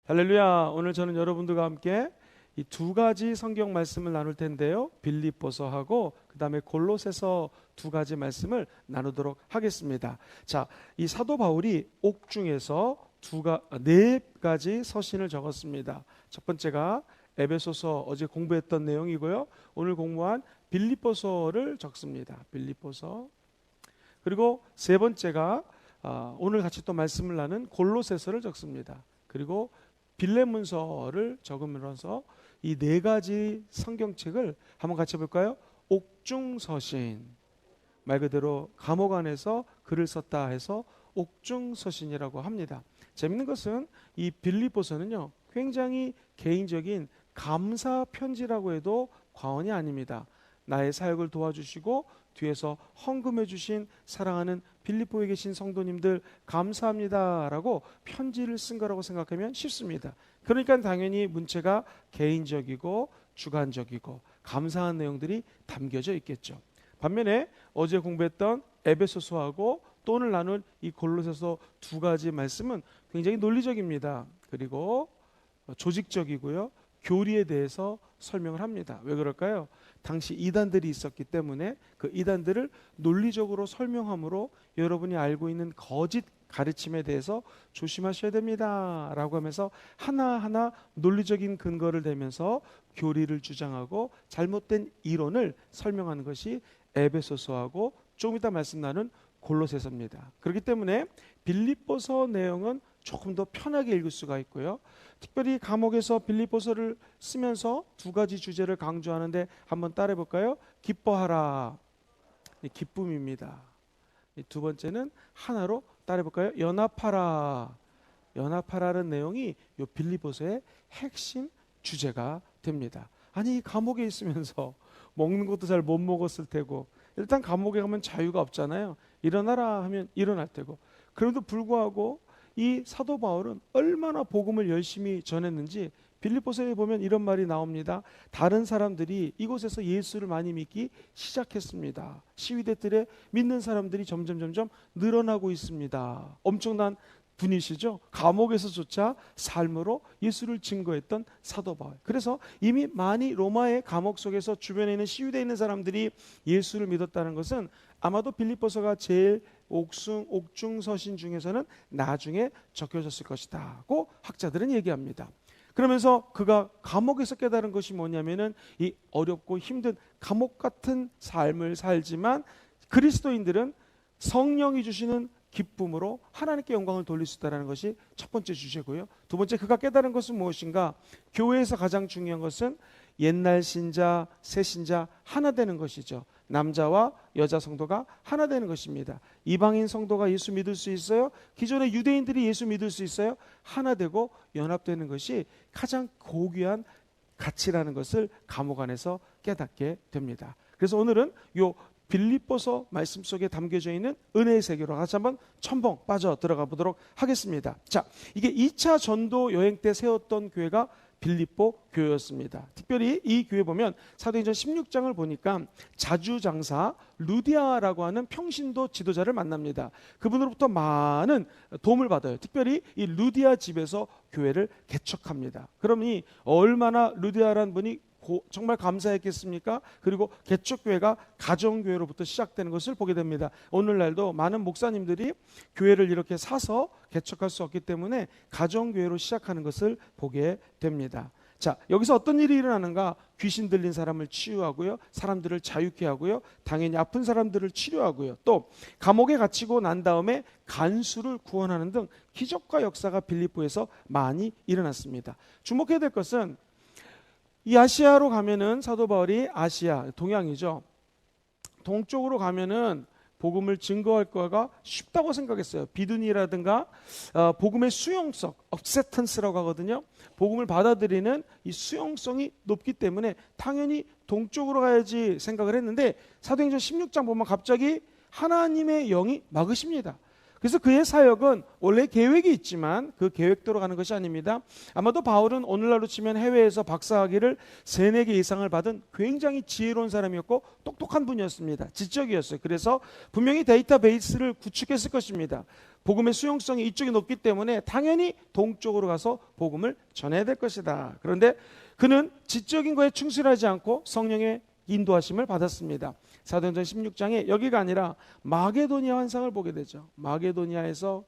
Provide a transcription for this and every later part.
할렐루야. 오늘 저는 여러분들과 함께 이 두 가지 성경 말씀을 나눌 텐데요. 빌립보서하고 그다음에 골로새서 두 가지 말씀을 나누도록 하겠습니다. 자, 이 사도 바울이 옥중에서 네 가지 서신을 적었습니다. 첫 번째가 에베소서, 어제 공부했던 내용이고요. 오늘 공부한 빌립보서를 적습니다. 빌립보서. 그리고 세 번째가 오늘 같이 또 말씀을 나눈 골로새서를 적습니다. 그리고 빌레몬서를 적으면서 이 네 가지 성경책을 한번 같이 볼까요? 옥중서신, 말 그대로 감옥 안에서 글을 썼다 해서 옥중서신이라고 합니다. 재밌는 것은 이 빌립보서는요, 굉장히 개인적인 감사 편지라고 해도 과언이 아닙니다. 나의 사역을 도와주시고 뒤에서 헌금해 주신 사랑하는 빌립보에 계신 성도님들 감사합니다 라고 편지를 쓴 거라고 생각하면 쉽습니다. 그러니까 당연히 문체가 개인적이고 주관적이고 감사한 내용들이 담겨져 있겠죠. 반면에 어제 공부했던 에베소서하고 또 오늘 나눌 이 골로새서 두 가지 말씀은 굉장히 논리적입니다. 그리고 조직적이고요, 교리에 대해서 설명을 합니다. 왜 그럴까요? 당시 이단들이 있었기 때문에 그 이단들을 논리적으로 설명함으로 여러분이 알고 있는 거짓 가르침에 대해서 조심하셔야 됩니다 라고 하면서 하나하나 논리적인 근거를 대면서 교리를 주장하고 잘못된 이론을 설명하는 것이 에베소서하고 좀 이따 말씀 나눈 골로새서입니다. 그렇기 때문에 빌립보서 내용은 조금 더 편하게 읽을 수가 있고요. 특별히 감옥에서 빌립보서를 쓰면서 두 가지 주제를 강조하는데 한번 따라해 볼까요? 기뻐하라, 기쁨입니다. 두 번째는 하나로 따라해 볼까요? 연합하라. 연합하라는 내용이 이 빌립보서의 핵심 주제가 됩니다. 아니, 감옥에 있으면서 먹는 것도 잘 못 먹었을 테고, 일단 감옥에 가면 자유가 없잖아요. 일어나라 하면 일어날 테고, 그럼에도 불구하고 이 사도 바울은 얼마나 복음을 열심히 전했는지 빌립보서에 보면 이런 말이 나옵니다. 다른 사람들이 이곳에서 예수를 많이 믿기 시작했습니다. 시위대들의 믿는 사람들이 점점 늘어나고 있습니다. 엄청난 분이시죠. 감옥에서조차 삶으로 예수를 증거했던 사도 바울. 그래서 이미 많이 로마의 감옥 속에서 주변에 있는 시위대에 있는 사람들이 예수를 믿었다는 것은 아마도 빌립보서가 제일 옥중서신 중에서는 나중에 적혀졌을 것이다고 학자들은 얘기합니다. 그러면서 그가 감옥에서 깨달은 것이 뭐냐면은 이 어렵고 힘든 감옥 같은 삶을 살지만 그리스도인들은 성령이 주시는 기쁨으로 하나님께 영광을 돌릴 수 있다는 것이 첫 번째 주제고요. 두 번째, 그가 깨달은 것은 무엇인가? 교회에서 가장 중요한 것은 옛날 신자, 새 신자 하나 되는 것이죠. 남자와 여자 성도가 하나 되는 것입니다. 이방인 성도가 예수 믿을 수 있어요. 기존의 유대인들이 예수 믿을 수 있어요. 하나 되고 연합되는 것이 가장 고귀한 가치라는 것을 감옥 안에서 깨닫게 됩니다. 그래서 오늘은 요 빌립보서 말씀 속에 담겨져 있는 은혜의 세계로 같이 한번 첨벙 빠져 들어가 보도록 하겠습니다. 자, 이게 2차 전도 여행 때 세웠던 교회가 빌립보 교회였습니다. 특별히 이 교회 보면 사도행전 16장을 보니까 자주장사 루디아라고 하는 평신도 지도자를 만납니다. 그분으로부터 많은 도움을 받아요. 특별히 이 루디아 집에서 교회를 개척합니다. 그러니 얼마나 루디아라는 분이 정말 감사했겠습니까? 그리고 개척교회가 가정교회로부터 시작되는 것을 보게 됩니다. 오늘날도 많은 목사님들이 교회를 이렇게 사서 개척할 수 없기 때문에 가정교회로 시작하는 것을 보게 됩니다. 자, 여기서 어떤 일이 일어나는가? 귀신 들린 사람을 치유하고요, 사람들을 자유케 하고요, 당연히 아픈 사람들을 치료하고요, 또 감옥에 갇히고 난 다음에 간수를 구원하는 등 기적과 역사가 빌립보에서 많이 일어났습니다. 주목해야 될 것은 이 아시아로 가면은 사도 바울이 아시아, 동양이죠. 동쪽으로 가면은 복음을 증거할 거가 쉽다고 생각했어요. 비두니라든가 복음의 수용성, 억세턴스라고 하거든요. 복음을 받아들이는 이 수용성이 높기 때문에 당연히 동쪽으로 가야지 생각을 했는데 사도행전 16장 보면 갑자기 하나님의 영이 막으십니다. 그래서 그의 사역은 원래 계획이 있지만 그 계획대로 가는 것이 아닙니다. 아마도 바울은 오늘날로 치면 해외에서 박사학위를 3-4개 이상을 받은 굉장히 지혜로운 사람이었고 똑똑한 분이었습니다. 지적이었어요. 그래서 분명히 데이터베이스를 구축했을 것입니다. 복음의 수용성이 이쪽이 높기 때문에 당연히 동쪽으로 가서 복음을 전해야 될 것이다. 그런데 그는 지적인 거에 충실하지 않고 성령의 인도하심을 받았습니다. 사도행전 16장에 여기가 아니라 마게도니아 환상을 보게 되죠. 마게도니아에서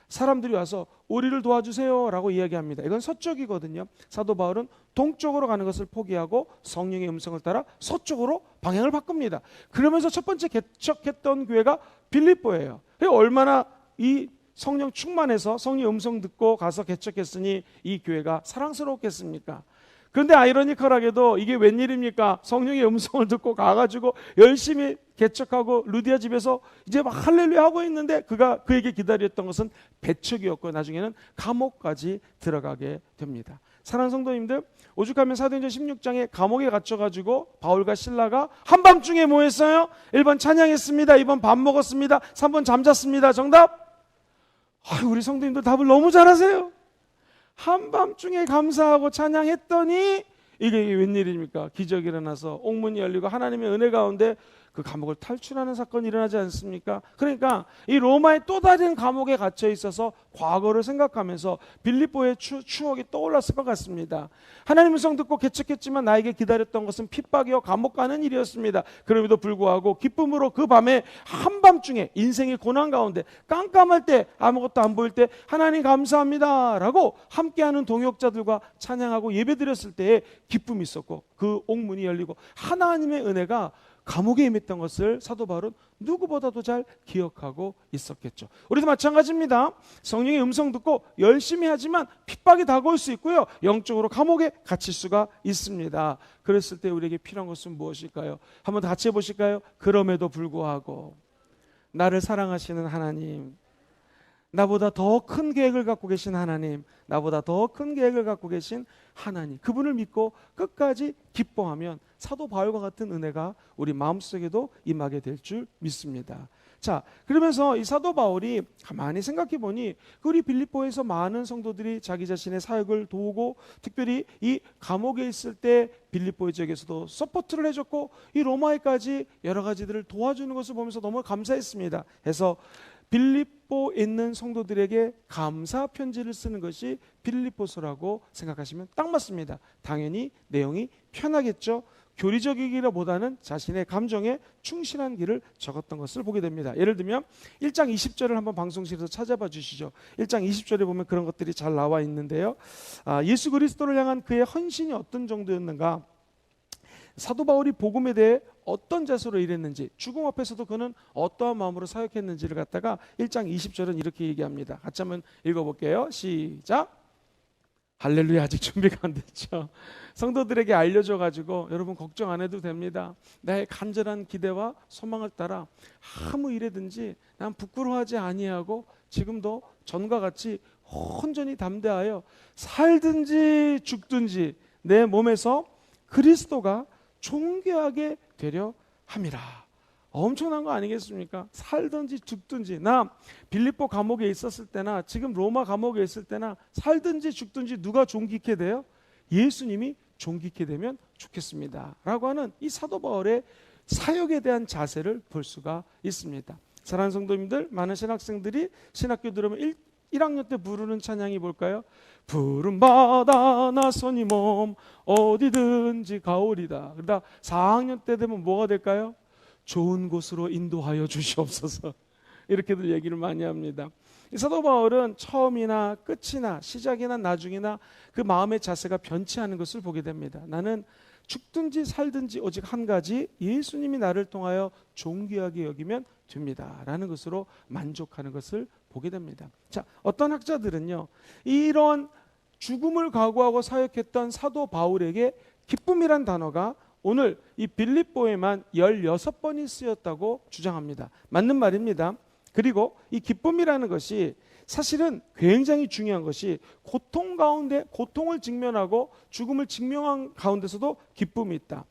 사람들이 와서 우리를 도와주세요 라고 이야기합니다. 이건 서쪽이거든요. 사도 바울은 동쪽으로 가는 것을 포기하고 성령의 음성을 따라 서쪽으로 방향을 바꿉니다. 그러면서 첫 번째 개척했던 교회가 빌립보예요. 얼마나 이 성령 충만해서 성령 음성 듣고 가서 개척했으니 이 교회가 사랑스러웠겠습니까? 그런데 아이러니컬하게도 이게 웬일입니까? 성령의 음성을 듣고 가가지고 열심히 개척하고 루디아 집에서 이제 막 할렐루야 하고 있는데 그에게 기다렸던 것은 배척이었고 나중에는 감옥까지 들어가게 됩니다. 사랑하는 성도님들, 오죽하면 사도행전 16장에 감옥에 갇혀가지고 바울과 실라가 한밤중에 뭐 했어요? 1번 찬양했습니다. 2번 밥 먹었습니다. 3번 잠잤습니다. 정답? 우리 성도님들 답을 너무 잘하세요. 한밤중에 감사하고 찬양했더니 이게 웬일입니까? 기적이 일어나서 옥문이 열리고 하나님의 은혜 가운데 그 감옥을 탈출하는 사건이 일어나지 않습니까? 그러니까 이 로마의 또 다른 감옥에 갇혀 있어서 과거를 생각하면서 빌립보의 추억이 떠올랐을 것 같습니다. 하나님의 성 듣고 개척했지만 나에게 기다렸던 것은 핍박이요 감옥 가는 일이었습니다. 그럼에도 불구하고 기쁨으로 그 밤에 한밤중에 인생의 고난 가운데 깜깜할 때 아무것도 안 보일 때 하나님 감사합니다 라고 함께하는 동역자들과 찬양하고 예배드렸을 때에 기쁨이 있었고 그 옥문이 열리고 하나님의 은혜가 감옥에 임했던 것을 사도 바울은 누구보다도 잘 기억하고 있었겠죠. 우리도 마찬가지입니다. 성령의 음성 듣고 열심히 하지만 핍박이 다가올 수 있고요. 영적으로 감옥에 갇힐 수가 있습니다. 그랬을 때 우리에게 필요한 것은 무엇일까요? 한번 같이 해보실까요? 그럼에도 불구하고 나를 사랑하시는 하나님, 나보다 더 큰 계획을 갖고 계신 하나님, 나보다 더 큰 계획을 갖고 계신 하나님, 그분을 믿고 끝까지 기뻐하면 사도 바울과 같은 은혜가 우리 마음속에도 임하게 될 줄 믿습니다. 자, 그러면서 이 사도 바울이 가만히 생각해 보니 우리 빌립보에서 많은 성도들이 자기 자신의 사역을 도우고 특별히 이 감옥에 있을 때 빌립보 지역에서도 서포트를 해줬고 이 로마에까지 여러 가지들을 도와주는 것을 보면서 너무 감사했습니다. 해서 빌립보에 있는 성도들에게 감사 편지를 쓰는 것이 빌립보서라고 생각하시면 딱 맞습니다. 당연히 내용이 편하겠죠. 교리적이기보다는 자신의 감정에 충실한 길을 적었던 것을 보게 됩니다. 예를 들면 1장 20절을 한번 방송실에서 찾아봐 주시죠. 1장 20절에 보면 그런 것들이 잘 나와 있는데요. 예수 그리스도를 향한 그의 헌신이 어떤 정도였는가, 사도 바울이 복음에 대해 어떤 자세로 일했는지, 죽음 앞에서도 그는 어떠한 마음으로 사역했는지를 갖다가 1장 20절은 이렇게 얘기합니다. 같이 한번 읽어볼게요. 시작. 할렐루야. 아직 준비가 안 됐죠. 성도들에게 알려줘가지고 여러분 걱정 안 해도 됩니다. 나의 간절한 기대와 소망을 따라 아무 일에든지 난 부끄러워하지 아니하고 지금도 전과 같이 온전히 담대하여 살든지 죽든지 내 몸에서 그리스도가 존귀하게 되려 함이라. 엄청난 거 아니겠습니까? 살든지 죽든지, 나 빌립보 감옥에 있었을 때나 지금 로마 감옥에 있을 때나 살든지 죽든지 누가 존귀케 돼요? 예수님이 존귀케 되면 좋겠습니다 라고 하는 이 사도 바울의 사역에 대한 자세를 볼 수가 있습니다. 사랑하는 성도님들, 많은 신학생들이 신학교 들으면 1학년 때 부르는 찬양이 뭘까요? 푸른 바다 나선이 몸 어디든지 가오리다. 그러다 4학년 때 되면 뭐가 될까요? 좋은 곳으로 인도하여 주시옵소서. 이렇게들 얘기를 많이 합니다. 이 사도 바울은 처음이나 끝이나 시작이나 나중이나 그 마음의 자세가 변치 않은 것을 보게 됩니다. 나는 죽든지 살든지 오직 한 가지, 예수님이 나를 통하여 존귀하게 여기면 됩니다 라는 것으로 만족하는 것을 보게 됩니다. 자, 어떤 학자들은요, 이런 죽음을 각오하고 사역했던 사도 바울에게 기쁨이란 단어가 오늘 이 빌립보에만 16번이 쓰였다고 주장합니다. 맞는 말입니다. 그리고 이 기쁨이라는 것이 사실은 굉장히 중요한 것이 고통 가운데 고통을 직면하고 죽음을 직면한 가운데서도 기쁨이 있다.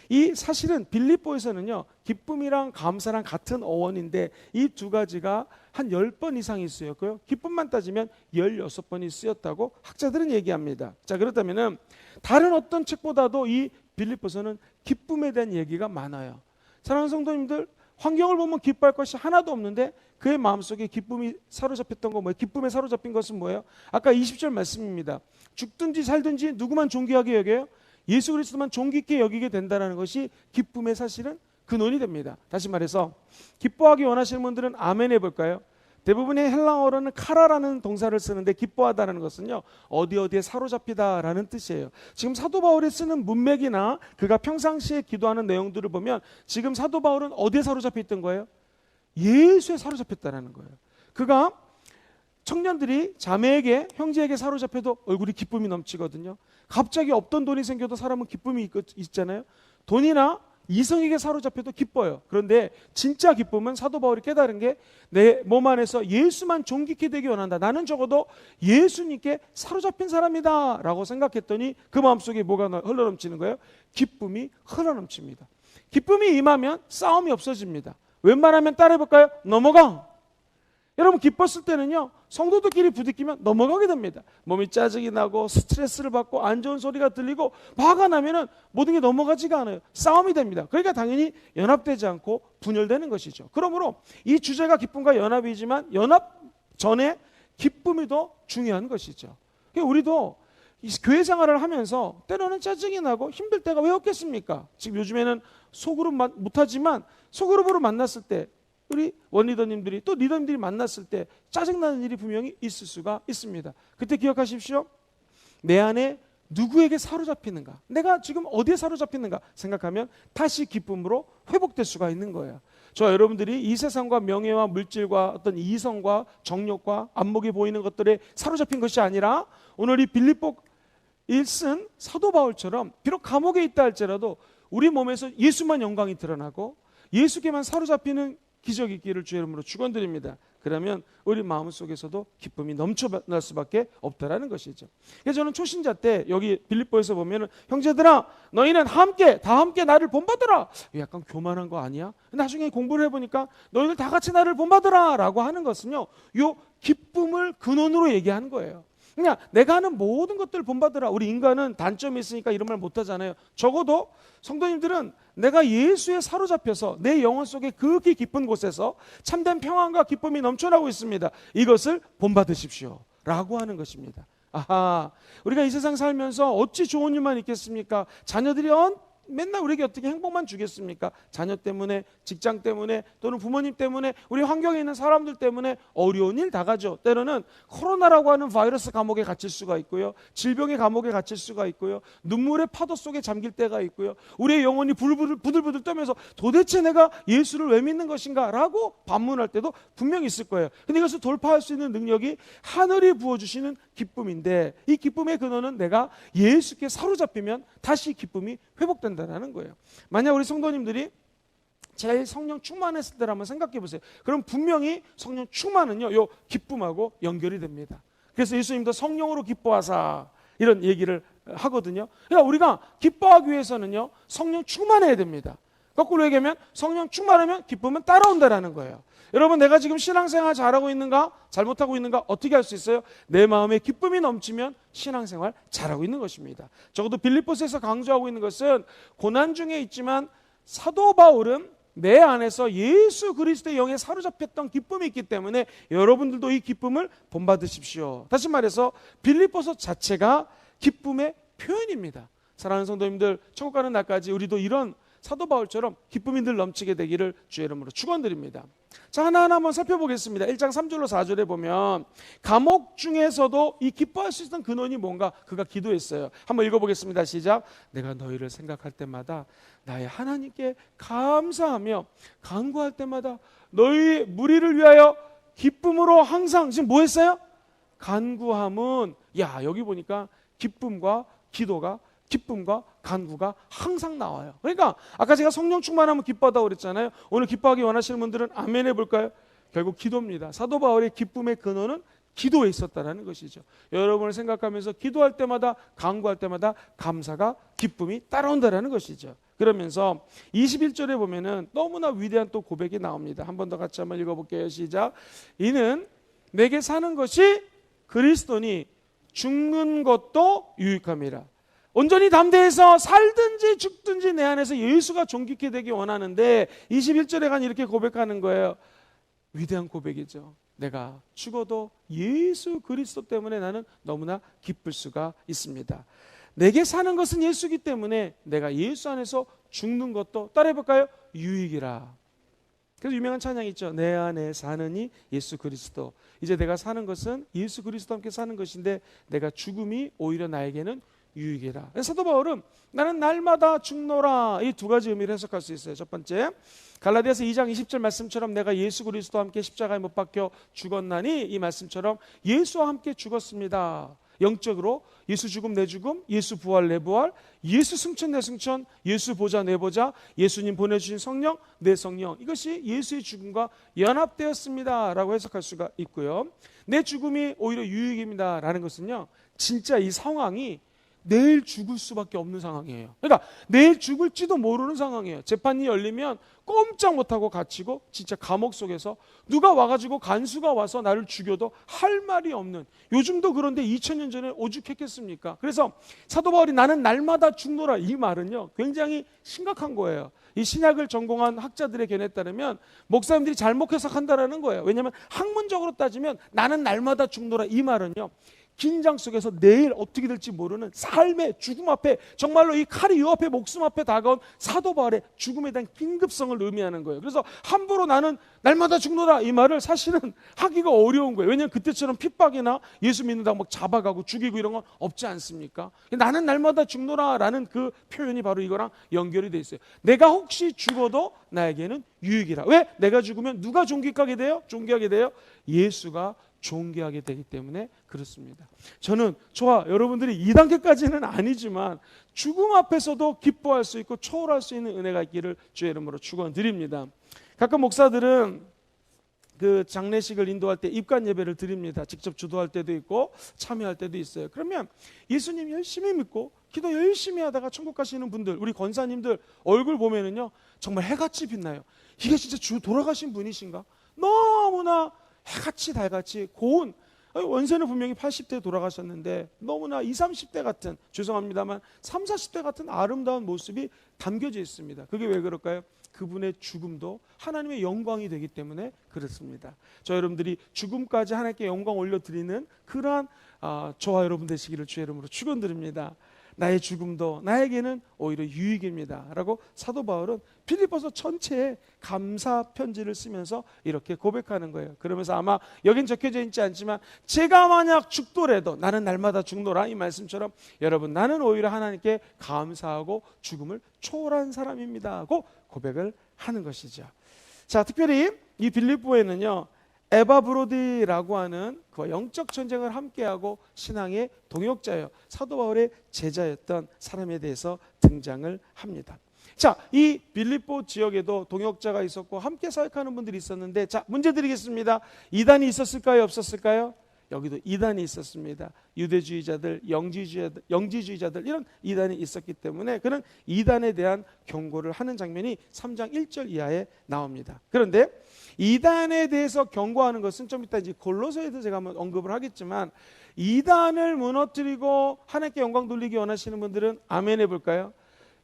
이 사실은 빌립보에서는요, 기쁨이랑 감사랑 같은 어원인데 이 두 가지가 한 10번 이상이 쓰였고요. 기쁨만 따지면 16번이 쓰였다고 학자들은 얘기합니다. 자, 그렇다면은 다른 어떤 책보다도 이 빌립보서는 기쁨에 대한 얘기가 많아요. 사랑하는 성도님들, 환경을 보면 기뻐할 것이 하나도 없는데 그의 마음속에 기쁨이 사로잡혔던 거 뭐예요? 기쁨에 사로잡힌 것은 뭐예요? 아까 20절 말씀입니다. 죽든지 살든지 누구만 존귀하게 여겨요? 예수 그리스도만 존귀케 여기게 된다는 것이 기쁨의 사실은 근원이 됩니다. 다시 말해서 기뻐하기 원하시는 분들은 아멘 해볼까요? 대부분의 헬라어로는 카라라는 동사를 쓰는데 기뻐하다는 것은요, 어디에 사로잡히다라는 뜻이에요. 지금 사도 바울이 쓰는 문맥이나 그가 평상시에 기도하는 내용들을 보면 지금 사도 바울은 어디에 사로잡혀 있던 거예요? 예수에 사로잡혔다는 거예요. 그가 청년들이 자매에게, 형제에게 사로잡혀도 얼굴이 기쁨이 넘치거든요. 갑자기 없던 돈이 생겨도 사람은 기쁨이 있잖아요. 돈이나 이성에게 사로잡혀도 기뻐요. 그런데 진짜 기쁨은 사도 바울이 깨달은 게 내 몸 안에서 예수만 존귀케 되기 원한다. 나는 적어도 예수님께 사로잡힌 사람이다 라고 생각했더니 그 마음속에 뭐가 흘러넘치는 거예요? 기쁨이 흘러넘칩니다. 기쁨이 임하면 싸움이 없어집니다. 웬만하면 따라해볼까요? 넘어가. 여러분, 기뻤을 때는요, 성도들끼리 부딪히면 넘어가게 됩니다. 몸이 짜증이 나고 스트레스를 받고 안 좋은 소리가 들리고 화가 나면은 모든 게 넘어가지가 않아요. 싸움이 됩니다. 그러니까 당연히 연합되지 않고 분열되는 것이죠. 그러므로 이 주제가 기쁨과 연합이지만 연합 전에 기쁨이 더 중요한 것이죠. 그러니까 우리도 이 교회 생활을 하면서 때로는 짜증이 나고 힘들 때가 왜 없겠습니까? 지금 요즘에는 소그룹 못하지만 소그룹으로 만났을 때 우리 원리더님들이 또 리더님들이 만났을 때 짜증나는 일이 분명히 있을 수가 있습니다. 그때 기억하십시오. 내 안에 누구에게 사로잡히는가, 내가 지금 어디에 사로잡히는가 생각하면 다시 기쁨으로 회복될 수가 있는 거예요. 저 여러분들이 이 세상과 명예와 물질과 어떤 이성과 정욕과 안목이 보이는 것들에 사로잡힌 것이 아니라 오늘 이 빌립보 1쓴 사도 바울처럼 비록 감옥에 있다 할지라도 우리 몸에서 예수만 영광이 드러나고 예수께만 사로잡히는 기적이 있기를 주의 이름으로 축원드립니다. 그러면 우리 마음속에서도 기쁨이 넘쳐날 수밖에 없다라는 것이죠. 그래서 저는 초신자 때 여기 빌립보에서 보면은 형제들아 너희는 다 함께 나를 본받으라. 약간 교만한 거 아니야? 나중에 공부를 해보니까 너희들 다 같이 나를 본받으라 라고 하는 것은요, 요 기쁨을 근원으로 얘기하는 거예요. 그냥 내가 하는 모든 것들을 본받으라. 우리 인간은 단점이 있으니까 이런 말 못하잖아요. 적어도 성도님들은 내가 예수에 사로잡혀서 내 영혼 속에 극히 깊은 곳에서 참된 평안과 기쁨이 넘쳐나고 있습니다. 이것을 본받으십시오 라고 하는 것입니다. 아하, 우리가 이 세상 살면서 어찌 좋은 일만 있겠습니까? 자녀들이 맨날 우리에게 어떻게 행복만 주겠습니까? 자녀 때문에, 직장 때문에, 또는 부모님 때문에, 우리 환경에 있는 사람들 때문에 어려운 일 다 가죠. 때로는 코로나라고 하는 바이러스 감옥에 갇힐 수가 있고요, 질병의 감옥에 갇힐 수가 있고요, 눈물의 파도 속에 잠길 때가 있고요, 우리의 영혼이 부들부들 떠면서 도대체 내가 예수를 왜 믿는 것인가 라고 반문할 때도 분명히 있을 거예요. 근데 이것을 돌파할 수 있는 능력이 하늘이 부어주시는 기쁨인데, 이 기쁨의 근원은 내가 예수께 사로잡히면 다시 기쁨이 회복된다는 거예요. 만약 우리 성도님들이 제일 성령 충만했을 때를 한번 생각해 보세요. 그럼 분명히 성령 충만은요, 요 기쁨하고 연결이 됩니다. 그래서 예수님도 성령으로 기뻐하사 이런 얘기를 하거든요. 그러니까 우리가 기뻐하기 위해서는요, 성령 충만해야 됩니다. 거꾸로 얘기하면 성령 충만하면 기쁨은 따라온다라는 거예요. 여러분, 내가 지금 신앙생활 잘하고 있는가 잘못하고 있는가 어떻게 할 수 있어요? 내 마음에 기쁨이 넘치면 신앙생활 잘하고 있는 것입니다. 적어도 빌립보서에서 강조하고 있는 것은 고난 중에 있지만 사도 바울은 내 안에서 예수 그리스도의 영에 사로잡혔던 기쁨이 있기 때문에 여러분들도 이 기쁨을 본받으십시오. 다시 말해서 빌립보서 자체가 기쁨의 표현입니다. 사랑하는 성도님들, 천국 가는 날까지 우리도 이런 사도 바울처럼 기쁨이 늘 넘치게 되기를 주의 이름으로 축원드립니다. 자, 하나하나 한번 살펴보겠습니다. 1장 3절로 4절에 보면 감옥 중에서도 이 기뻐할 수 있었던 근원이 뭔가, 그가 기도했어요. 한번 읽어보겠습니다. 시작. 내가 너희를 생각할 때마다 나의 하나님께 감사하며 간구할 때마다 너희 무리를 위하여 기쁨으로 항상, 지금 뭐 했어요? 간구함은, 여기 보니까 기쁨과 기도가, 기쁨과 간구가 항상 나와요. 그러니까 아까 제가 성령 충만하면 기뻐하다고 그랬잖아요. 오늘 기뻐하기 원하시는 분들은 아멘 해볼까요? 결국 기도입니다. 사도 바울의 기쁨의 근원은 기도에 있었다는 것이죠. 여러분을 생각하면서 기도할 때마다, 간구할 때마다 감사가, 기쁨이 따라온다는 것이죠. 그러면서 21절에 보면은 너무나 위대한 또 고백이 나옵니다. 한 번 더 같이 한번 읽어볼게요. 시작. 이는 내게 사는 것이 그리스도니 죽는 것도 유익함이라. 온전히 담대해서 살든지 죽든지 내 안에서 예수가 존귀케 되기 원하는데 21절에 간 이렇게 고백하는 거예요. 위대한 고백이죠. 내가 죽어도 예수 그리스도 때문에 나는 너무나 기쁠 수가 있습니다. 내게 사는 것은 예수이기 때문에 내가 예수 안에서 죽는 것도 따라해볼까요? 유익이라. 그래서 유명한 찬양이 있죠. 내 안에 사느니 예수 그리스도. 이제 내가 사는 것은 예수 그리스도와 함께 사는 것인데 내가 죽음이 오히려 나에게는 유익이라. 사도 바울은 나는 날마다 죽노라, 이 두 가지 의미를 해석할 수 있어요. 첫 번째, 갈라디아서 2장 20절 말씀처럼 내가 예수 그리스도와 함께 십자가에 못 박혀 죽었나니, 이 말씀처럼 예수와 함께 죽었습니다. 영적으로 예수 죽음 내 죽음, 예수 부활 내 부활, 예수 승천 내 승천, 예수 보좌 내 보좌, 예수님 보내주신 성령 내 성령, 이것이 예수의 죽음과 연합되었습니다 라고 해석할 수가 있고요. 내 죽음이 오히려 유익입니다 라는 것은요, 진짜 이 상황이 내일 죽을 수밖에 없는 상황이에요. 그러니까 내일 죽을지도 모르는 상황이에요. 재판이 열리면 꼼짝 못하고 갇히고 진짜 감옥 속에서 누가 와가지고 간수가 와서 나를 죽여도 할 말이 없는, 요즘도 그런데 2000년 전에 오죽했겠습니까? 그래서 사도 바울이 나는 날마다 죽노라, 이 말은요 굉장히 심각한 거예요. 이 신약을 전공한 학자들의 견해에 따르면 목사님들이 잘못 해석한다라는 거예요. 왜냐하면 학문적으로 따지면 나는 날마다 죽노라, 이 말은요 긴장 속에서 내일 어떻게 될지 모르는 삶의 죽음 앞에, 정말로 이 칼이 요 앞에 목숨 앞에 다가온 사도 바울의 죽음에 대한 긴급성을 의미하는 거예요. 그래서 함부로 나는 날마다 죽노라, 이 말을 사실은 하기가 어려운 거예요. 왜냐하면 그때처럼 핍박이나 예수 믿는다고 막 잡아가고 죽이고 이런 건 없지 않습니까? 나는 날마다 죽노라 라는 그 표현이 바로 이거랑 연결이 돼 있어요. 내가 혹시 죽어도 나에게는 유익이라. 왜? 내가 죽으면 누가 존귀하게 돼요? 존귀하게 돼요? 예수가 존귀하게 되기 때문에 그렇습니다. 저는 저와 여러분들이 2단계까지는 아니지만 죽음 앞에서도 기뻐할 수 있고 초월할 수 있는 은혜가 있기를 주의 이름으로 축원드립니다. 가끔 목사들은 그 장례식을 인도할 때 입관 예배를 드립니다. 직접 주도할 때도 있고 참여할 때도 있어요. 그러면 예수님 열심히 믿고 기도 열심히 하다가 천국 가시는 분들, 우리 권사님들 얼굴 보면은요 정말 해같이 빛나요. 이게 진짜 주 돌아가신 분이신가? 너무나 해같이 달같이 고운, 원세는 분명히 80대 돌아가셨는데 너무나 20, 30대 같은, 죄송합니다만 30, 40대 같은 아름다운 모습이 담겨져 있습니다. 그게 왜 그럴까요? 그분의 죽음도 하나님의 영광이 되기 때문에 그렇습니다. 저 여러분들이 죽음까지 하나님께 영광 올려드리는 그러한 저와 여러분 되시기를 주의 이름으로 축원드립니다. 나의 죽음도 나에게는 오히려 유익입니다 라고 사도 바울은 빌립보서 전체에 감사 편지를 쓰면서 이렇게 고백하는 거예요. 그러면서 아마 여긴 적혀져 있지 않지만 제가 만약 죽더라도 나는 날마다 죽노라, 이 말씀처럼 여러분 나는 오히려 하나님께 감사하고 죽음을 초월한 사람입니다 하고 고백을 하는 것이죠. 자, 특별히 이 빌립보에는요 에바브로디라고 하는 그 영적 전쟁을 함께하고 신앙의 동역자예요. 사도 바울의 제자였던 사람에 대해서 등장을 합니다. 자, 이 빌립보 지역에도 동역자가 있었고 함께 사역하는 분들이 있었는데, 자, 문제 드리겠습니다. 이단이 있었을까요? 없었을까요? 여기도 이단이 있었습니다. 유대주의자들, 영지주의자들 이런 이단이 있었기 때문에 그는 이단에 대한 경고를 하는 장면이 3장 1절 이하에 나옵니다. 그런데 이단에 대해서 경고하는 것은 좀 이따 이제 골로새에서 제가 한번 언급을 하겠지만, 이단을 무너뜨리고 하나님께 영광 돌리기 원하시는 분들은 아멘 해볼까요?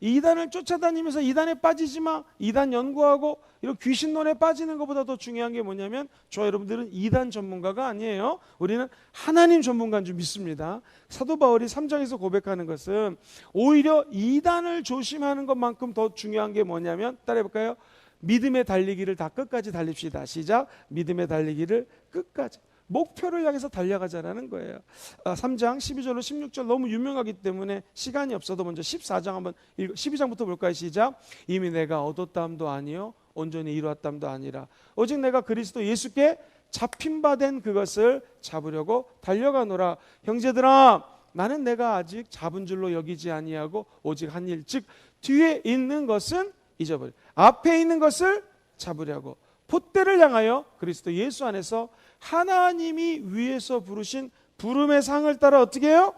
이단을 쫓아다니면서 이단에 빠지지 마, 이단 연구하고 이런 귀신론에 빠지는 것보다 더 중요한 게 뭐냐면, 저 여러분들은 이단 전문가가 아니에요. 우리는 하나님 전문가인 줄 믿습니다. 사도 바울이 3장에서 고백하는 것은 오히려 이단을 조심하는 것만큼 더 중요한 게 뭐냐면, 따라해볼까요? 믿음의 달리기를 다 끝까지 달립시다. 시작. 믿음의 달리기를 끝까지, 목표를 향해서 달려가자라는 거예요. 3장 12절로 16절 너무 유명하기 때문에 시간이 없어도 먼저 14장 한번 12장부터 볼까요? 시작. 이미 내가 얻었다함도 아니요 온전히 이루었다함도 아니라 오직 내가 그리스도 예수께 잡힌 바 된 그것을 잡으려고 달려가노라. 형제들아, 나는 내가 아직 잡은 줄로 여기지 아니하고 오직 한 일, 즉 뒤에 있는 것은 잊어버려 앞에 있는 것을 잡으려고 봇대를 향하여 그리스도 예수 안에서 하나님이 위에서 부르신 부름의 상을 따라 어떻게 해요?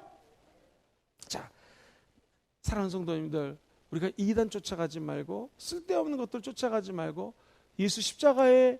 자, 사랑하는 성도님들, 우리가 이단 쫓아가지 말고 쓸데없는 것들 쫓아가지 말고 예수 십자가의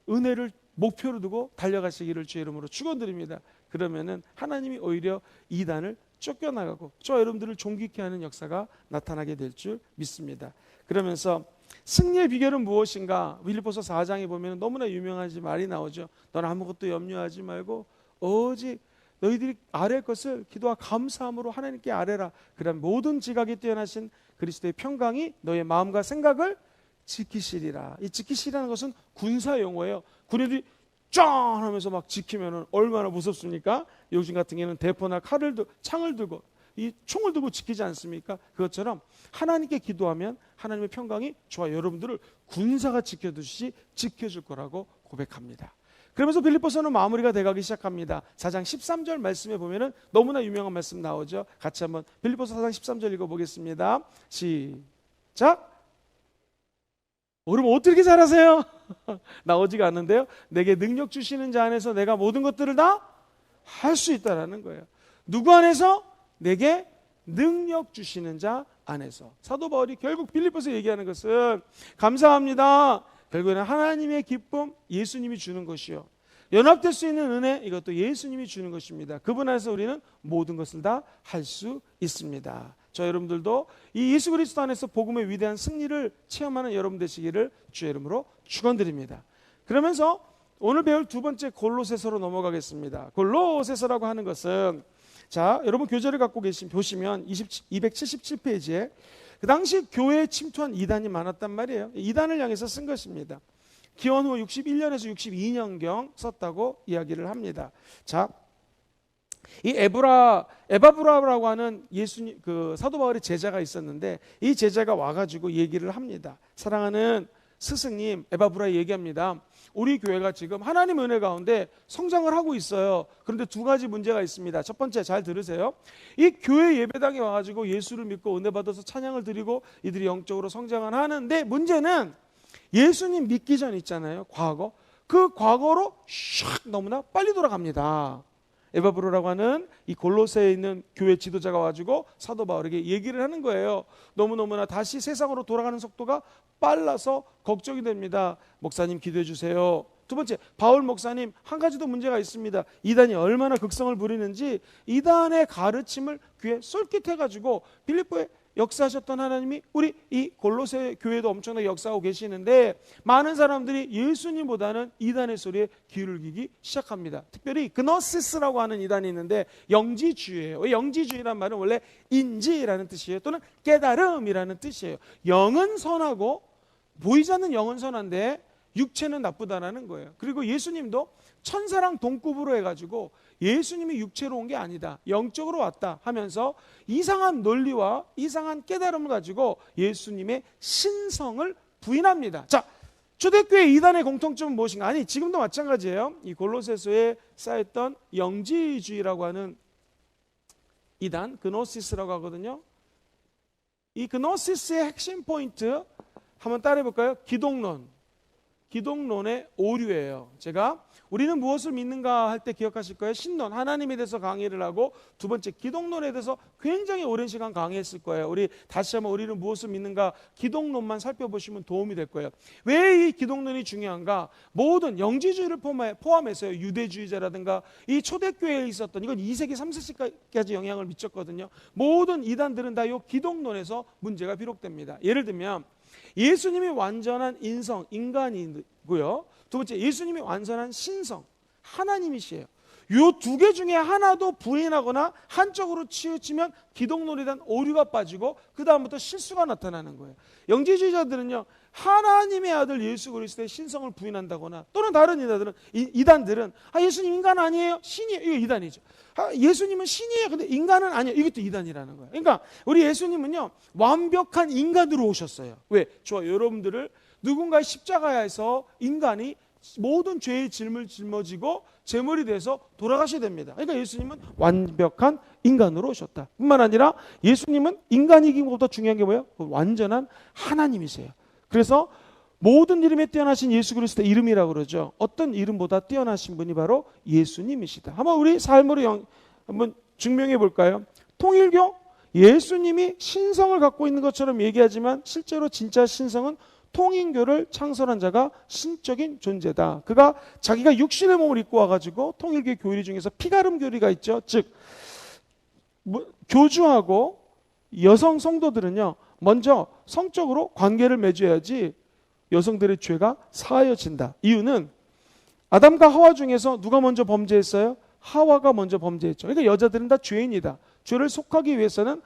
은혜를 목표로 두고 달려가시기를 주의 이름으로 축원드립니다. 그러면은 하나님이 오히려 이단을 쫓겨나가고 저와 여러분들을 존귀케 하는 역사가 나타나게 될 줄 믿습니다. 그러면서 승리의 비결은 무엇인가? 빌립보서 4장에 보면 너무나 유명한 말이 나오죠. 너는 아무것도 염려하지 말고 오직 너희들이 아뢰 것을 기도와 감사함으로 하나님께 아뢰라. 그럼 모든 지각이 뛰어나신 그리스도의 평강이 너의 마음과 생각을 지키시리라. 이 지키시라는 것은 군사 용어예요. 군인들이 쫙 하면서 막 지키면 얼마나 무섭습니까? 요즘 같은 경우는 대포나 칼을 들고 창을 들고 이 총을 들고 지키지 않습니까? 그것처럼 하나님께 기도하면 하나님의 평강이 저와 여러분들을 군사가 지켜주시 지켜줄 거라고 고백합니다. 그러면서 빌립보서는 마무리가 돼가기 시작합니다. 4장 13절 말씀에 보면은 너무나 유명한 말씀 나오죠. 같이 한번 빌립보서 4장 13절 읽어보겠습니다. 시작. 여러분 어떻게 잘하세요? 나오지가 않는데요. 내게 능력 주시는 자 안에서 내가 모든 것들을 다 할 수 있다라는 거예요. 누구 안에서? 내게 능력 주시는 자 안에서. 사도 바울이 결국 빌립보서 얘기하는 것은 감사합니다. 결국에는 하나님의 기쁨, 예수님이 주는 것이요. 연합될 수 있는 은혜, 이것도 예수님이 주는 것입니다. 그분 안에서 우리는 모든 것을 다 할 수 있습니다. 저 여러분들도 이 예수 그리스도 안에서 복음의 위대한 승리를 체험하는 여러분 되시기를 주의 이름으로 축원드립니다. 그러면서 오늘 배울 두 번째 골로새서로 넘어가겠습니다. 골로새서라고 하는 것은 자, 여러분 교재를 갖고 보시면 277페이지에 그 당시 교회에 침투한 이단이 많았단 말이에요. 이단을 향해서 쓴 것입니다. 기원 후 61년에서 62년경 썼다고 이야기를 합니다. 자, 이 에바브라라고 하는 예수님 그 사도 바울의 제자가 있었는데 이 제자가 와가지고 얘기를 합니다. 사랑하는 스승님, 에바브라 얘기합니다. 우리 교회가 지금 하나님 은혜 가운데 성장을 하고 있어요. 그런데 두 가지 문제가 있습니다. 첫 번째, 잘 들으세요. 이 교회 예배당에 와가지고 예수를 믿고 은혜 받아서 찬양을 드리고 이들이 영적으로 성장을 하는데 문제는 예수님 믿기 전 있잖아요. 과거. 그 과거로 샥 너무나 빨리 돌아갑니다. 에바브로라고 하는 이 골로새에 있는 교회 지도자가 와가지고 사도 바울에게 얘기를 하는 거예요. 너무너무나 다시 세상으로 돌아가는 속도가 빨라서 걱정이 됩니다. 목사님 기도해 주세요. 두 번째, 바울 목사님 한 가지 더 문제가 있습니다. 이단이 얼마나 극성을 부리는지 이단의 가르침을 귀에 쏠깃해가지고 빌립보에 역사하셨던 하나님이 우리 이 골로새 교회도 엄청나게 역사하고 계시는데 많은 사람들이 예수님보다는 이단의 소리에 귀를 기기 시작합니다. 특별히 그노시스라고 하는 이단이 있는데 영지주의예요. 영지주의란 말은 원래 인지라는 뜻이에요. 또는 깨달음이라는 뜻이에요. 영은 선하고 보이지 않는 영은 선한데 육체는 나쁘다라는 거예요. 그리고 예수님도 천사랑 동급으로 해가지고 예수님이 육체로 온 게 아니다, 영적으로 왔다 하면서 이상한 논리와 이상한 깨달음을 가지고 예수님의 신성을 부인합니다. 자, 초대교회 이단의 공통점은 무엇인가? 아니, 지금도 마찬가지예요. 이 골로새서에 쌓였던 영지주의라고 하는 이단, 그노시스라고 하거든요. 이 그노시스의 핵심 포인트 한번 따라해 볼까요? 기독론의 오류예요. 제가 우리는 무엇을 믿는가 할 때 기억하실 거예요. 신론, 하나님에 대해서 강의를 하고 두 번째 기독론에 대해서 굉장히 오랜 시간 강의했을 거예요. 우리 다시 한번 우리는 무엇을 믿는가 기독론만 살펴보시면 도움이 될 거예요. 왜 이 기독론이 중요한가? 모든 영지주의를 포함해서요. 유대주의자라든가 이 초대교회에 있었던 이건 2세기 3세기까지 영향을 미쳤거든요. 모든 이단들은 다 이 기독론에서 문제가 비롯됩니다. 예를 들면 예수님이 완전한 인성, 인간이고요. 두 번째, 예수님이 완전한 신성, 하나님이시에요. 이 두 개 중에 하나도 부인하거나 한쪽으로 치우치면 기독론에 대한 오류가 빠지고 그 다음부터 실수가 나타나는 거예요. 영지주의자들은요, 하나님의 아들 예수 그리스도의 신성을 부인한다거나 또는 다른 이단들은 예수님 인간 아니에요? 신이에요. 이거 이단이죠. 예수님은 신이에요. 근데 인간은 아니에요. 이것도 이단이라는 거예요. 그러니까 우리 예수님은요, 완벽한 인간으로 오셨어요. 왜? 저와 여러분들을 누군가의 십자가에서 인간이 모든 죄의 짐을 짊어지고 제물이 돼서 돌아가셔야 됩니다. 그러니까 예수님은 완벽한 인간으로 오셨다. 뿐만 아니라 예수님은 인간이긴 것보다 중요한 게 뭐예요? 완전한 하나님이세요. 그래서 모든 이름에 뛰어나신 예수 그리스도의 이름이라고 그러죠. 어떤 이름보다 뛰어나신 분이 바로 예수님이시다. 한번 우리 삶으로 한번 증명해 볼까요? 통일교 예수님이 신성을 갖고 있는 것처럼 얘기하지만 실제로 진짜 신성은 통일교를 창설한 자가 신적인 존재다. 그가 자기가 육신의 몸을 입고 와가지고 통일교 교리 중에서 피가름 교리가 있죠. 즉 교주하고 여성 성도들은요, 먼저 성적으로 관계를 맺어야지 여성들의 죄가 사하여진다. 이유는 아담과 하와 중에서 누가 먼저 범죄했어요? 하와가 먼저 범죄했죠. 그러니까 여자들은 다 죄인이다. 죄를 속하기 위해서는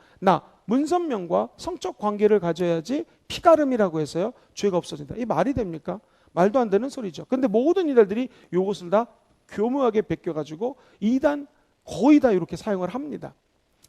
문선명과 성적 관계를 가져야지 피가름이라고 해서요, 죄가 없어진다. 이 말이 됩니까? 말도 안 되는 소리죠. 근데 모든 이들이 이것을 다 교묘하게 베껴가지고 이단 거의 다 이렇게 사용을 합니다.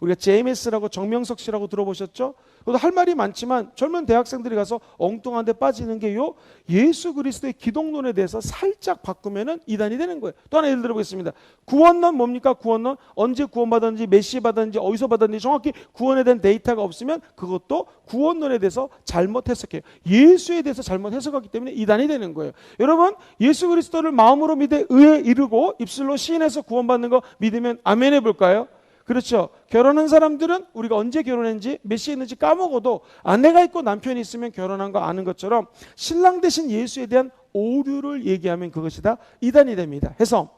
우리가 JMS라고 정명석 씨라고 들어보셨죠? 그것도 할 말이 많지만 젊은 대학생들이 가서 엉뚱한 데 빠지는 게요, 예수 그리스도의 기독론에 대해서 살짝 바꾸면은 이단이 되는 거예요. 또 하나 예를 들어보겠습니다. 구원론 뭡니까? 구원론 언제 구원받았는지, 몇 시에 받았는지, 어디서 받았는지 정확히 구원에 대한 데이터가 없으면 그것도 구원론에 대해서 잘못 해석해요. 예수에 대해서 잘못 해석하기 때문에 이단이 되는 거예요. 여러분, 예수 그리스도를 마음으로 믿어 의에 이르고 입술로 시인해서 구원받는 거 믿으면 아멘 해볼까요? 그렇죠. 결혼한 사람들은 우리가 언제 결혼했는지 몇 시에 했는지 까먹어도 아내가 있고 남편이 있으면 결혼한 거 아는 것처럼 신랑 대신 예수에 대한 오류를 얘기하면 그것이 다 이단이 됩니다. 해서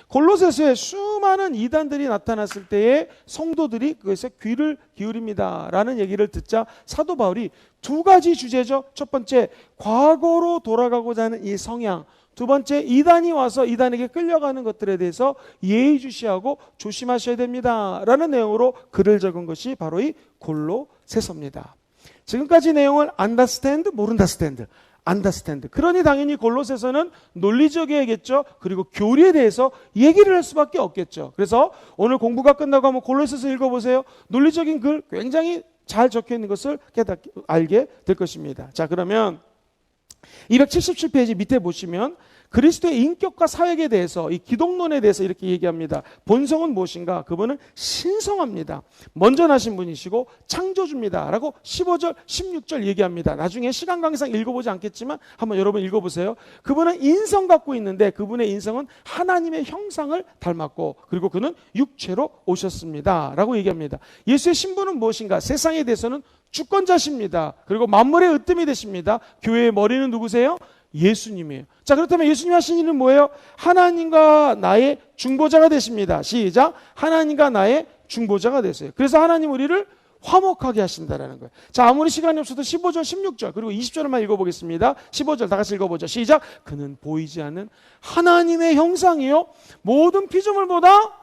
골로새서에 수많은 이단들이 나타났을 때에 성도들이 그것에 귀를 기울입니다 라는 얘기를 듣자 사도 바울이 두 가지 주제죠. 첫 번째, 과거로 돌아가고자 하는 이 성향. 두 번째, 이단이 와서 이단에게 끌려가는 것들에 대해서 예의주시하고 조심하셔야 됩니다 라는 내용으로 글을 적은 것이 바로 이 골로새서입니다. 지금까지 내용을 understand, 모른다스탠드, understand. 그러니 당연히 골로새서는 논리적이겠죠. 그리고 교리에 대해서 얘기를 할 수밖에 없겠죠. 그래서 오늘 공부가 끝나고 한번 골로새서 읽어보세요. 논리적인 글 굉장히 잘 적혀 있는 것을 알게 될 것입니다. 자, 그러면 277페이지 밑에 보시면 그리스도의 인격과 사역에 대해서 이 기독론에 대해서 이렇게 얘기합니다. 본성은 무엇인가? 그분은 신성합니다. 먼저 나신 분이시고 창조주입니다 라고 15절 16절 얘기합니다. 나중에 시간 관계상 읽어보지 않겠지만 한번 여러분 읽어보세요. 그분은 인성 갖고 있는데 그분의 인성은 하나님의 형상을 닮았고 그리고 그는 육체로 오셨습니다 라고 얘기합니다. 예수의 신분은 무엇인가? 세상에 대해서는 주권자십니다. 그리고 만물의 으뜸이 되십니다. 교회의 머리는 누구세요? 예수님이에요. 자, 그렇다면 예수님 하신 일은 뭐예요? 하나님과 나의 중보자가 되십니다. 시작. 하나님과 나의 중보자가 되세요. 그래서 하나님 우리를 화목하게 하신다라는 거예요. 자, 아무리 시간이 없어도 15절 16절 그리고 20절만 읽어보겠습니다. 15절 다 같이 읽어보죠. 시작. 그는 보이지 않는 하나님의 형상이요 모든 피조물보다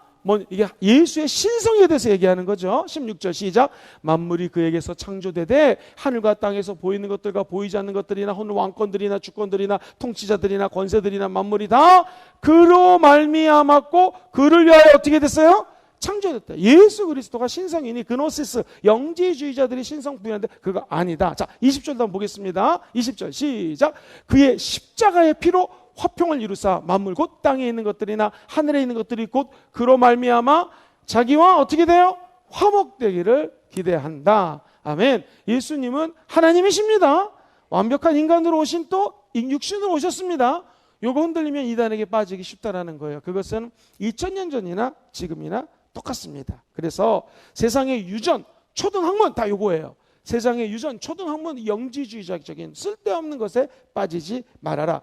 이게 예수의 신성에 대해서 얘기하는 거죠. 16절 시작. 만물이 그에게서 창조되되 하늘과 땅에서 보이는 것들과 보이지 않는 것들이나 혹은 왕권들이나 주권들이나 통치자들이나 권세들이나 만물이 다 그로 말미암았고 그를 위하여 어떻게 됐어요? 창조됐다. 예수 그리스도가 신성이니 그노시스 영지주의자들이 신성 부인하는데 그거 아니다. 자, 20절도 한번 보겠습니다. 20절 시작. 그의 십자가의 피로 화평을 이루사 만물 곧 땅에 있는 것들이나 하늘에 있는 것들이 곧 그로 말미암아 자기와 어떻게 돼요? 화목되기를 기대한다. 아멘. 예수님은 하나님이십니다. 완벽한 인간으로 오신 또 육신으로 오셨습니다. 요거 흔들리면 이단에게 빠지기 쉽다라는 거예요. 그것은 2000년 전이나 지금이나 똑같습니다. 그래서 세상의 유전, 초등학문 다 요거예요. 세상의 유전, 초등학문 영지주의적인 쓸데없는 것에 빠지지 말아라.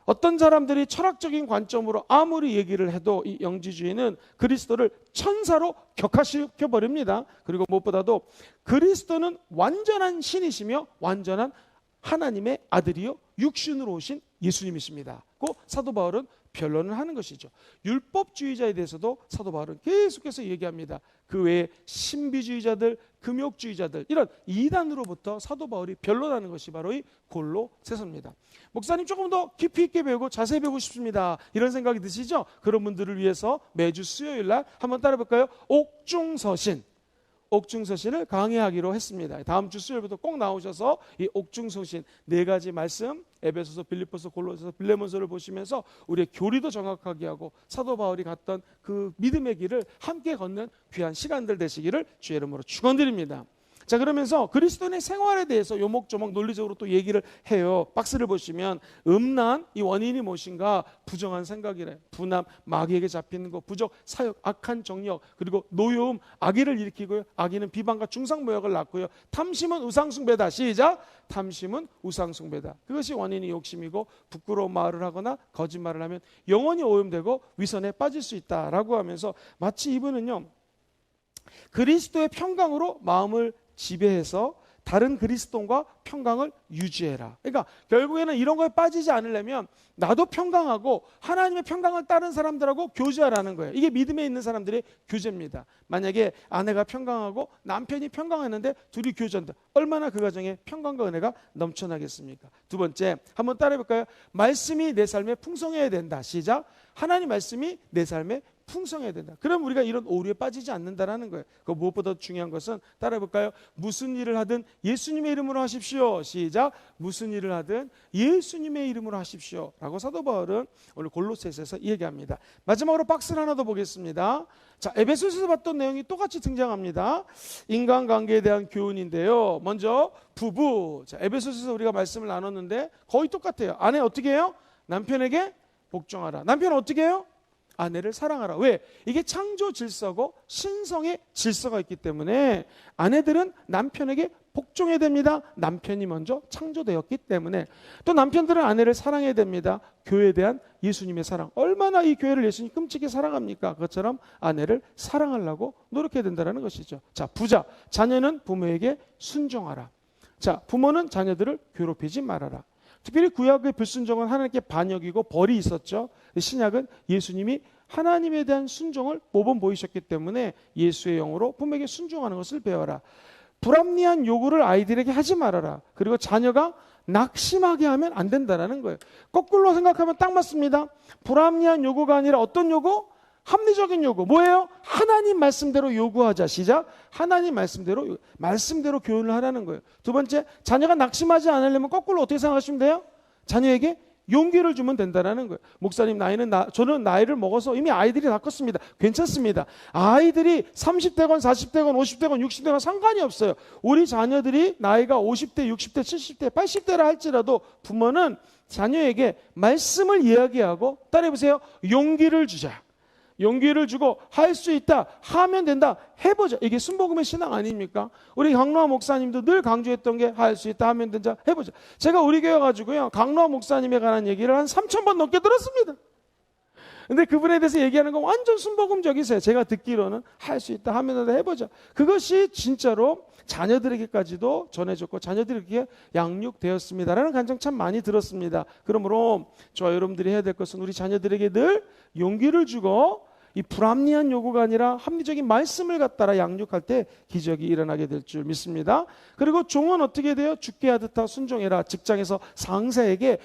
어떤 사람들이 철학적인 관점으로 아무리 얘기를 해도 이 영지주의는 그리스도를 천사로 격화시켜버립니다. 그리고 무엇보다도 그리스도는 완전한 신이시며 완전한 하나님의 아들이요 육신으로 오신 예수님이십니다. 그 사도 바울은 변론을 하는 것이죠. 율법주의자에 대해서도 사도 바울은 계속해서 얘기합니다. 그 외에 신비주의자들, 금욕주의자들 이런 이단으로부터 사도 바울이 변론하는 것이 바로 이 골로새서입니다. 목사님 조금 더 깊이 있게 배우고 자세히 배우고 싶습니다. 이런 생각이 드시죠? 그런 분들을 위해서 매주 수요일 날 한번 따라볼까요? 옥중서신. 옥중서신을 강의하기로 했습니다. 다음 주 수요일부터 꼭 나오셔서 이 옥중서신 4가지 말씀 에베소서, 빌립보서, 골로새서, 빌레몬서를 보시면서 우리의 교리도 정확하게 하고 사도 바울이 갔던 그 믿음의 길을 함께 걷는 귀한 시간들 되시기를 주의 이름으로 축원드립니다. 자, 그러면서 그리스도인의 생활에 대해서 요목조목 논리적으로 또 얘기를 해요. 박스를 보시면 음란 이 원인이 무엇인가? 부정한 생각이래. 분함, 마귀에게 잡히는 거, 부적, 사역, 악한 정력, 그리고 노여움, 악의를 일으키고요. 악의는 비방과 중상모욕을 낳고요. 탐심은 우상숭배다. 시작. 탐심은 우상숭배다. 그것이 원인이 욕심이고 부끄러운 말을 하거나 거짓말을 하면 영원히 오염되고 위선에 빠질 수 있다라고 하면서 마치 이분은요, 그리스도의 평강으로 마음을 지배해서 다른 그리스도인과 평강을 유지해라. 그러니까 결국에는 이런 거에 빠지지 않으려면 나도 평강하고 하나님의 평강을 따른 사람들하고 교제하라는 거예요. 이게 믿음에 있는 사람들의 교제입니다. 만약에 아내가 평강하고 남편이 평강했는데 둘이 교제한다. 얼마나 그 가정에 평강과 은혜가 넘쳐나겠습니까? 두 번째, 한번 따라해볼까요? 말씀이 내 삶에 풍성해야 된다. 시작. 하나님 말씀이 내 삶에 풍성해야 된다. 그럼 우리가 이런 오류에 빠지지 않는다라는 거예요. 그 무엇보다 중요한 것은 따라해볼까요? 무슨 일을 하든 예수님의 이름으로 하십시오. 시작. 무슨 일을 하든 예수님의 이름으로 하십시오 라고 사도 바울은 오늘 골로새서에서 얘기합니다. 마지막으로 박스를 하나 더 보겠습니다. 자, 에베소서에서 봤던 내용이 똑같이 등장합니다. 인간관계에 대한 교훈인데요. 먼저 부부. 자, 에베소서에서 우리가 말씀을 나눴는데 거의 똑같아요. 아내 어떻게 해요? 남편에게 복종하라. 남편은 어떻게 해요? 아내를 사랑하라. 왜? 이게 창조 질서고 신성의 질서가 있기 때문에 아내들은 남편에게 복종해야 됩니다. 남편이 먼저 창조되었기 때문에. 또 남편들은 아내를 사랑해야 됩니다. 교회에 대한 예수님의 사랑. 얼마나 이 교회를 예수님 끔찍히 사랑합니까? 그것처럼 아내를 사랑하려고 노력해야 된다는 것이죠. 자, 부자. 자녀는 부모에게 순종하라. 자, 부모는 자녀들을 괴롭히지 말아라. 특별히 구약의 불순종은 하나님께 반역이고 벌이 있었죠. 신약은 예수님이 하나님에 대한 순종을 모범 보이셨기 때문에 예수의 영으로 부모에게 순종하는 것을 배워라. 불합리한 요구를 아이들에게 하지 말아라. 그리고 자녀가 낙심하게 하면 안 된다는 거예요. 거꾸로 생각하면 딱 맞습니다. 불합리한 요구가 아니라 어떤 요구? 합리적인 요구. 뭐예요? 하나님 말씀대로 요구하자. 시작. 하나님 말씀대로 교훈을 하라는 거예요. 두 번째, 자녀가 낙심하지 않으려면 거꾸로 어떻게 생각하시면 돼요? 자녀에게 용기를 주면 된다는 거예요. 목사님, 저는 나이를 먹어서 이미 아이들이 다 컸습니다. 괜찮습니다. 아이들이 30대건 40대건 50대건 60대건 상관이 없어요. 우리 자녀들이 나이가 50대, 60대, 70대, 80대라 할지라도 부모는 자녀에게 말씀을 이야기하고 따라해보세요. 용기를 주자. 용기를 주고 할 수 있다, 하면 된다, 해보자. 이게 순복음의 신앙 아닙니까? 우리 강로아 목사님도 늘 강조했던 게 할 수 있다, 하면 된다, 해보자. 제가 우리 교회 가지고요, 강로아 목사님에 관한 얘기를 한 3,000번 넘게 들었습니다. 근데 그분에 대해서 얘기하는 건 완전 순복음적이세요. 제가 듣기로는 할 수 있다, 하면 된다, 해보자. 그것이 진짜로 자녀들에게까지도 전해졌고 자녀들에게 양육되었습니다라는 간증 참 많이 들었습니다. 그러므로 저와 여러분들이 해야 될 것은 우리 자녀들에게 늘 용기를 주고 이 불합리한 요구가 아니라 합리적인 말씀을 갖다라 양육할 때 기적이 일어나게 될 줄 믿습니다. 그리고 종은 어떻게 돼요? 죽게 하듯 순종해라. 직장에서 상사에게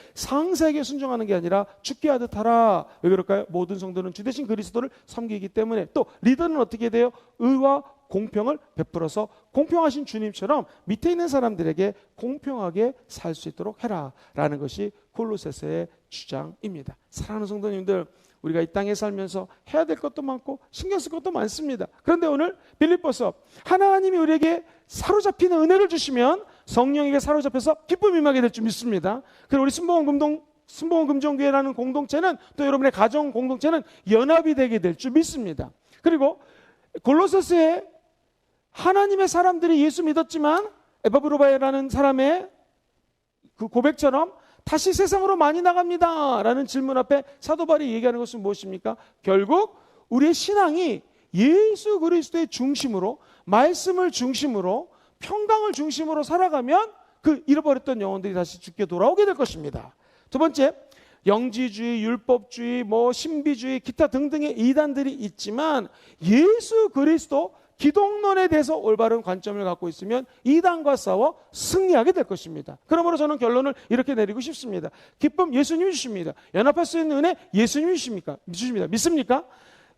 순종하는 게 아니라 죽게 하듯 하라. 왜 그럴까요? 모든 성도는 주 대신 그리스도를 섬기기 때문에. 또 리더는 어떻게 돼요? 의와 공평을 베풀어서 공평하신 주님처럼 밑에 있는 사람들에게 공평하게 살 수 있도록 해라 라는 것이 골로새서의 주장입니다. 사랑하는 성도님들, 우리가 이 땅에 살면서 해야 될 것도 많고 신경 쓸 것도 많습니다. 그런데 오늘 빌립보서, 하나님이 우리에게 사로잡히는 은혜를 주시면 성령에게 사로잡혀서 기쁨이 임하게 될 줄 믿습니다. 그리고 우리 순복음 금종교회라는 공동체는, 또 여러분의 가정 공동체는 연합이 되게 될 줄 믿습니다. 그리고 골로새서에 하나님의 사람들이 예수 믿었지만 에바브로바이라는 사람의 그 고백처럼 다시 세상으로 많이 나갑니다 라는 질문 앞에 사도 바울이 얘기하는 것은 무엇입니까? 결국 우리의 신앙이 예수 그리스도의 중심으로, 말씀을 중심으로, 평강을 중심으로 살아가면 그 잃어버렸던 영혼들이 다시 죽게 돌아오게 될 것입니다. 두 번째, 영지주의, 율법주의, 신비주의, 기타 등등의 이단들이 있지만 예수 그리스도 기독론에 대해서 올바른 관점을 갖고 있으면 이단과 싸워 승리하게 될 것입니다. 그러므로 저는 결론을 이렇게 내리고 싶습니다. 기쁨 예수님이 주십니다. 연합할 수 있는 은혜 예수님이 주십니까? 믿습니까?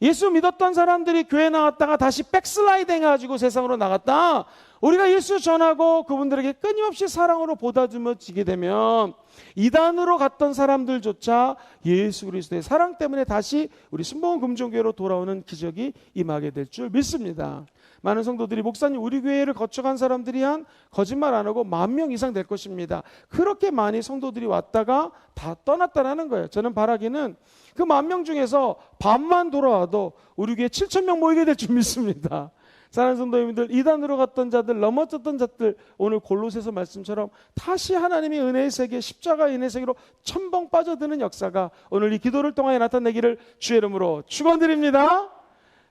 예수 믿었던 사람들이 교회 나왔다가 다시 백슬라이딩 해가지고 세상으로 나갔다. 우리가 예수 전하고 그분들에게 끊임없이 사랑으로 보다듬어지게 되면 이단으로 갔던 사람들조차 예수 그리스도의 사랑 때문에 다시 우리 순복음 금종교회로 돌아오는 기적이 임하게 될 줄 믿습니다. 많은 성도들이 목사님 우리 교회를 거쳐간 사람들이 한 거짓말 안 하고 10,000명 이상 될 것입니다. 그렇게 많이 성도들이 왔다가 다 떠났다라는 거예요. 저는 바라기는 그 10,000명 중에서 반만 돌아와도 우리 교회 7,000명 모이게 될 줄 믿습니다. 사랑하는 성도님들, 이단으로 갔던 자들, 넘어졌던 자들, 오늘 골로새서 말씀처럼 다시 하나님의 은혜의 세계, 십자가의 은혜의 세계로 첨벙 빠져드는 역사가 오늘 이 기도를 통하여 나타내기를 주의 이름으로 축원드립니다.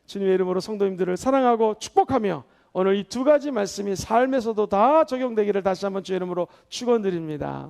주님의 이름으로 성도님들을 사랑하고 축복하며 오늘 이 두 가지 말씀이 삶에서도 다 적용되기를 다시 한번 주의 이름으로 축원드립니다.